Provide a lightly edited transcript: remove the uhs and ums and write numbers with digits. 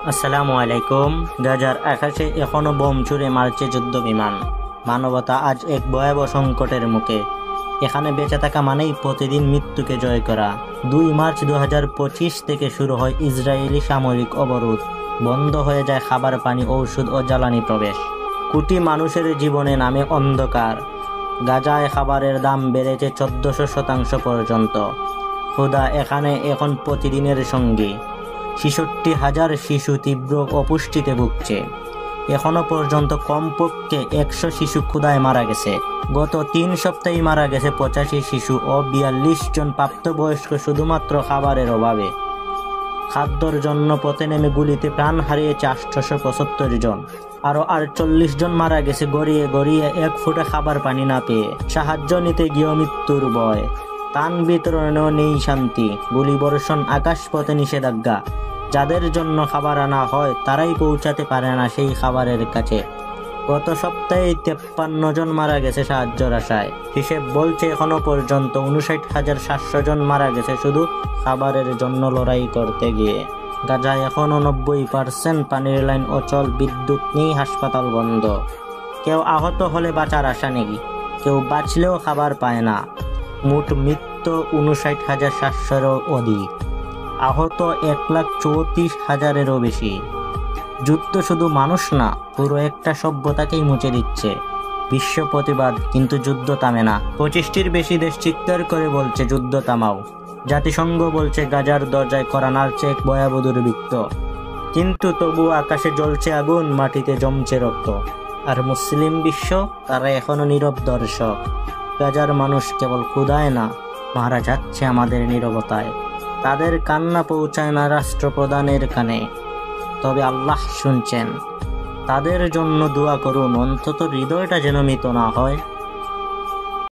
আসসালামু আলাইকুম। গাজার আকাশে এখনো বোম ছুড়ে মারছে যুদ্ধ বিমান। মানবতা আজ এক ভয়াবহ সংকটের মুখে। এখানে বেঁচে থাকা মানেই প্রতিদিন মৃত্যুকে জয় করা। 2 মার্চ 2025 থেকে শুরু হয় ইসরায়েলি সামরিক অবরোধ। বন্ধ হয়ে যায় খাবার, পানি, ঔষধ ও জ্বালানি প্রবেশ। কোটি মানুষের জীবনে নামে অন্ধকার। গাজায় খাবারের দাম বেড়েছে 1400% পর্যন্ত। ক্ষুধা এখানে এখন প্রতিদিনের সঙ্গী। 66,000 শিশু তীব্র অপুষ্টিতে ভুগছে। এখনো পর্যন্ত কমপক্ষে 100 শিশু ক্ষুধায় মারা গেছে। গত 3 সপ্তাহে মারা গেছে 85 শিশু ও 42 জন প্রাপ্তবয়স্ক শুধুমাত্র খাবারের অভাবে। খাদ্যর জন্য পথে নেমে গুলিতে প্রাণ হারিয়েছে 875 জন। আরও 48 জন মারা গেছে গড়িয়ে গড়িয়ে এক ফুটে খাবার পানি না পেয়ে। সাহায্য নিতে গিয়েও মৃত্যুর ভয়। ত্রাণ বিতরণেও নেই শান্তি। গুলিবর্ষণ, আকাশপথে নিষেধাজ্ঞা। যাদের জন্য খাবার আনা হয় তারাই পৌঁছাতে পারে না সেই খাবারের কাছে। গত সপ্তাহে 53 জন মারা গেছে সাহায্যের আশায়। হিসেব বলছে এখনো পর্যন্ত 59,700 জন মারা গেছে শুধু খাবারের জন্য লড়াই করতে গিয়ে। গাজায় এখনো 90% পানির লাইন অচল, বিদ্যুৎ নেই, হাসপাতাল বন্ধ। কেউ আহত হলে বাঁচার আশা নেই, কেউ বাঁচলেও খাবার পায় না। মোট মৃত্যু 59,700-এরও অধিক, আহত 1,34,000-এরও বেশি। যুদ্ধ শুধু মানুষ না, পুরো একটা সভ্যতাকেই মুছে দিচ্ছে। বিশ্ব প্রতিবাদ, কিন্তু যুদ্ধ থামে না। 25টির বেশি দেশ চিৎকার করে বলছে যুদ্ধ থামাও। জাতিসংঘ বলছে গাজার দরজায় কড়া নাড়ছে এক ভয়াবহ দুর্বৃত্ত। কিন্তু তবু আকাশে জ্বলছে আগুন, মাটিতে জমছে রক্ত। আর মুসলিম বিশ্ব, তারা এখনো নীরব দর্শক। গাজার মানুষ কেবল ক্ষুধায় না, মারা যাচ্ছে আমাদের নীরবতায়। তাদের কান্না পৌঁছায় না রাষ্ট্রপ্রধানের কানে, তবে আল্লাহ শুনছেন। তাদের জন্য দোয়া করুন, অন্তত হৃদয়টা যেন মৃত না হয়।